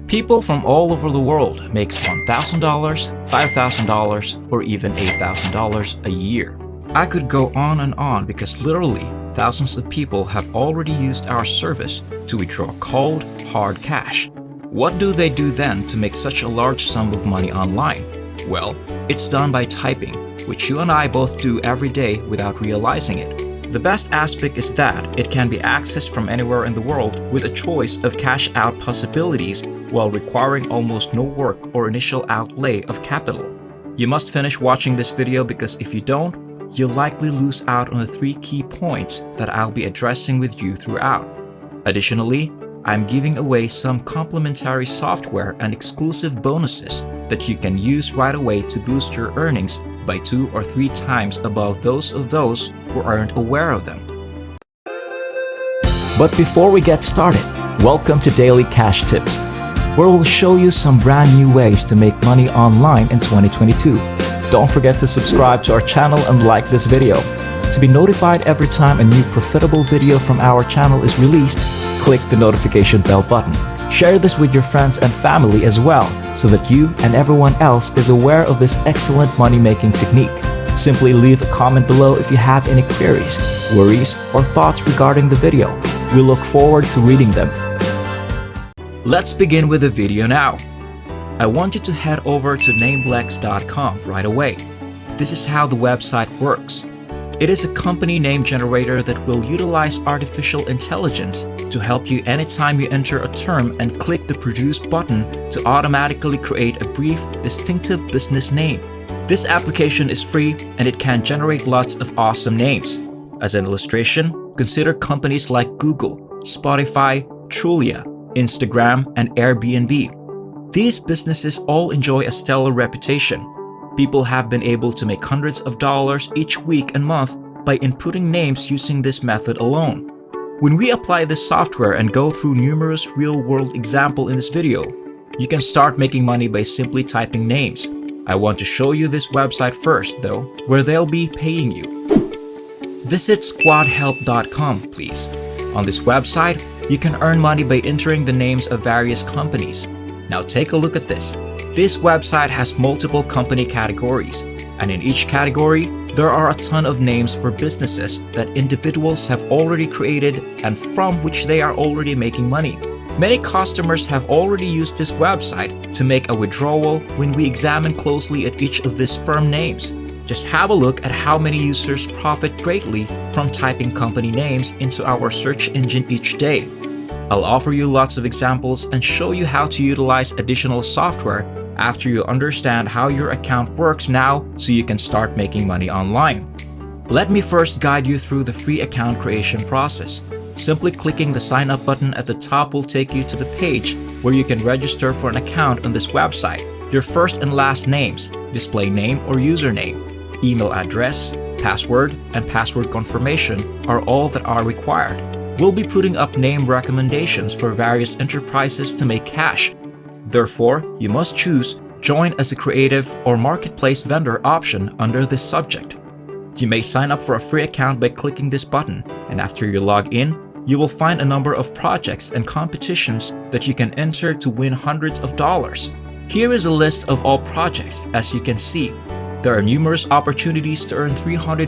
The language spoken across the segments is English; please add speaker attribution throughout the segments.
Speaker 1: People from all over the world makes $1,000, $5,000, or even $8,000 a year. I could go on and on because literally thousands of people have already used our service to withdraw cold, hard cash. What do they do then to make such a large sum of money online? Well, it's done by typing, which you and I both do every day without realizing it. The best aspect is that it can be accessed from anywhere in the world with a choice of cash out possibilities while requiring almost no work or initial outlay of capital. You must finish watching this video because if you don't, you'll likely lose out on the 3 key points that I'll be addressing with you throughout. Additionally, I'm giving away some complimentary software and exclusive bonuses that you can use right away to boost your earnings by 2 or 3 times above those of those who aren't aware of them. But before we get started, welcome to Daily Cash Tips, where we'll show you some brand new ways to make money online in 2022. Don't forget to subscribe to our channel and like this video. To be notified every time a new profitable video from our channel is released, click the notification bell button. Share this with your friends and family as well, so that you and everyone else is aware of this excellent money-making technique. Simply leave a comment below if you have any queries, worries, or thoughts regarding the video. We look forward to reading them. Let's begin with the video now. I want you to head over to namelex.com right away. This is how the website works. It is a company name generator that will utilize artificial intelligence to help you anytime you enter a term and click the Produce button to automatically create a brief, distinctive business name. This application is free and it can generate lots of awesome names. As an illustration, consider companies like Google, Spotify, Trulia, Instagram, and Airbnb. These businesses all enjoy a stellar reputation. People have been able to make hundreds of dollars each week and month by inputting names using this method alone. When we apply this software and go through numerous real-world examples in this video, you can start making money by simply typing names. I want to show you this website first though, where they'll be paying you. Visit squadhelp.com, please. On this website, you can earn money by entering the names of various companies. Now take a look at this. This website has multiple company categories, and in each category, there are a ton of names for businesses that individuals have already created and from which they are already making money. Many customers have already used this website to make a withdrawal when we examine closely at each of these firm names. Just have a look at how many users profit greatly from typing company names into our search engine each day. I'll offer you lots of examples and show you how to utilize additional software after you understand how your account works now so you can start making money online. Let me first guide you through the free account creation process. Simply clicking the sign up button at the top will take you to the page where you can register for an account on this website. Your first and last names, display name or username, email address, password, and password confirmation are all that are required. We'll be putting up name recommendations for various enterprises to make cash. Therefore, you must choose Join as a Creative or Marketplace Vendor option under this subject. You may sign up for a free account by clicking this button, and after you log in, you will find a number of projects and competitions that you can enter to win hundreds of dollars. Here is a list of all projects. As you can see, there are numerous opportunities to earn $300,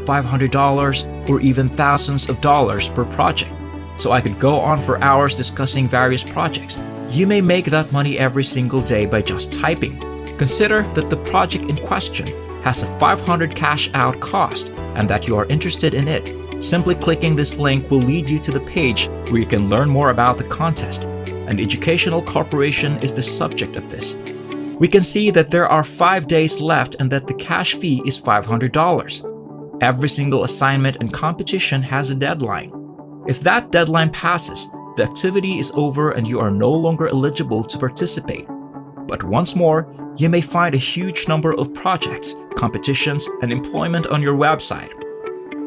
Speaker 1: $500, or even thousands of dollars per project. So I could go on for hours discussing various projects. You may make that money every single day by just typing. Consider that the project in question has a $500 cash out cost and that you are interested in it. Simply clicking this link will lead you to the page where you can learn more about the contest. An educational corporation is the subject of this. We can see that there are 5 days left and that the cash fee is $500. Every single assignment and competition has a deadline. If that deadline passes, the activity is over and you are no longer eligible to participate. But once more, you may find a huge number of projects, competitions, and employment on your website.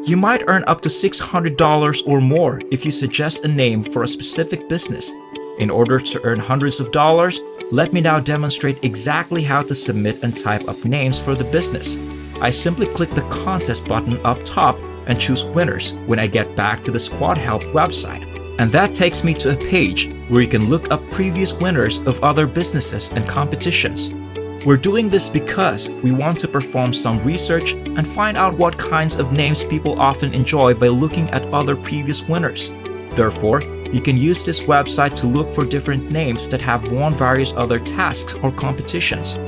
Speaker 1: You might earn up to $600 or more if you suggest a name for a specific business. In order to earn hundreds of dollars, let me now demonstrate exactly how to submit and type up names for the business. I simply click the contest button up top and choose winners when I get back to the Squad Help website. And that takes me to a page where you can look up previous winners of other businesses and competitions. We're doing this because we want to perform some research and find out what kinds of names people often enjoy by looking at other previous winners. Therefore, you can use this website to look for different names that have won various other tasks or competitions.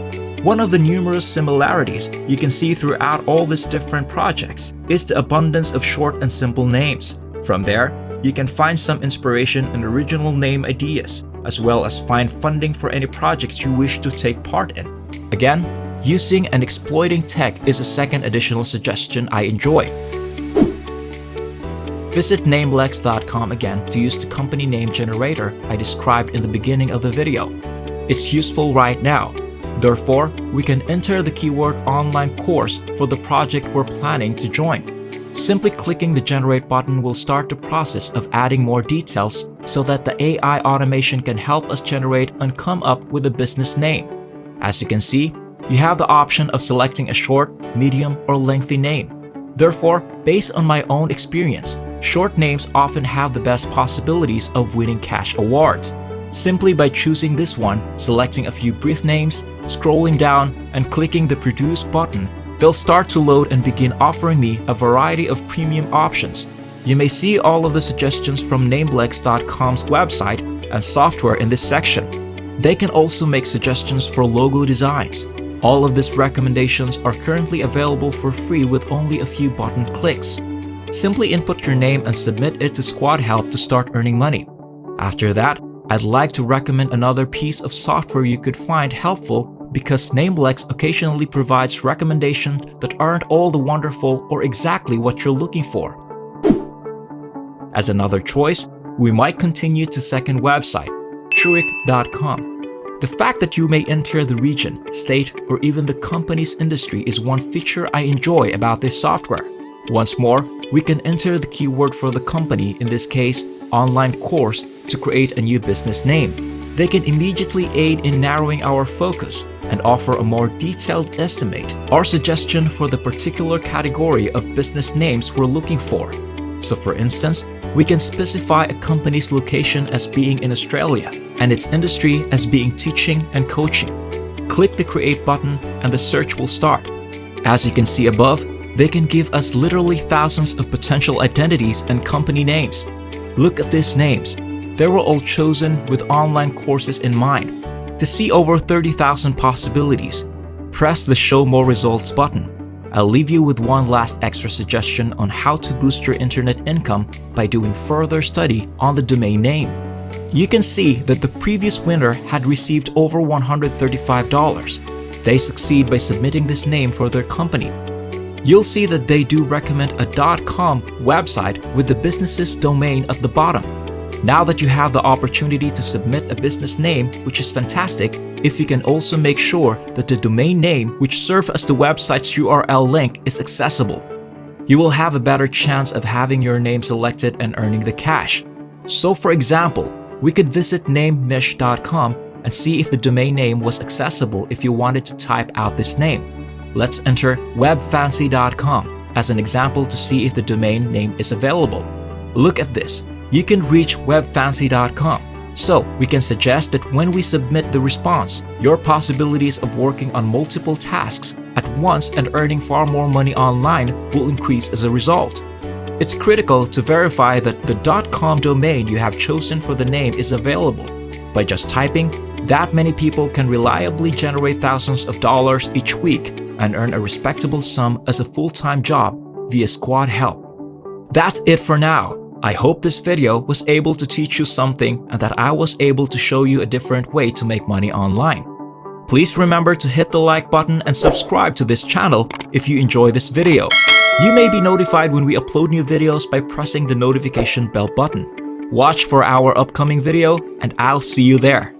Speaker 1: One of the numerous similarities you can see throughout all these different projects is the abundance of short and simple names. From there, you can find some inspiration and original name ideas, as well as find funding for any projects you wish to take part in. Again, using and exploiting tech is a second additional suggestion I enjoy. Visit Namelex.com again to use the company name generator I described in the beginning of the video. It's useful right now. Therefore, we can enter the keyword online course for the project we're planning to join. Simply clicking the generate button will start the process of adding more details so that the AI automation can help us generate and come up with a business name. As you can see, you have the option of selecting a short, medium, or lengthy name. Therefore, based on my own experience, short names often have the best possibilities of winning cash awards. Simply by choosing this one, selecting a few brief names, scrolling down, and clicking the Produce button, they'll start to load and begin offering me a variety of premium options. You may see all of the suggestions from Namelex.com's website and software in this section. They can also make suggestions for logo designs. All of these recommendations are currently available for free with only a few button clicks. Simply input your name and submit it to Squad Help to start earning money. After that, I'd like to recommend another piece of software you could find helpful because Namelex occasionally provides recommendations that aren't all the wonderful or exactly what you're looking for. As another choice, we might continue to second website, Truic.com. The fact that you may enter the region, state, or even the company's industry is one feature I enjoy about this software. Once more, we can enter the keyword for the company, in this case, online course, to create a new business name. They can immediately aid in narrowing our focus and offer a more detailed estimate or suggestion for the particular category of business names we're looking for. So for instance, we can specify a company's location as being in Australia and its industry as being teaching and coaching. Click the Create button and the search will start. As you can see above, they can give us literally thousands of potential identities and company names. Look at these names. They were all chosen with online courses in mind. To see over 30,000 possibilities, press the Show More Results button. I'll leave you with one last extra suggestion on how to boost your internet income by doing further study on the domain name. You can see that the previous winner had received over $135. They succeed by submitting this name for their company. You'll see that they do recommend a .com website with the business's domain at the bottom. Now that you have the opportunity to submit a business name, which is fantastic, if you can also make sure that the domain name which serves as the website's URL link is accessible, you will have a better chance of having your name selected and earning the cash. So for example, we could visit namemish.com and see if the domain name was accessible if you wanted to type out this name. Let's enter webfancy.com as an example to see if the domain name is available. Look at this. You can reach webfancy.com. So we can suggest that when we submit the response, your possibilities of working on multiple tasks at once and earning far more money online will increase as a result. It's critical to verify that the .com domain you have chosen for the name is available. By just typing, that many people can reliably generate thousands of dollars each week and earn a respectable sum as a full-time job via Squad Help. That's it for now. I hope this video was able to teach you something and that I was able to show you a different way to make money online. Please remember to hit the like button and subscribe to this channel if you enjoy this video. You may be notified when we upload new videos by pressing the notification bell button. Watch for our upcoming video and I'll see you there.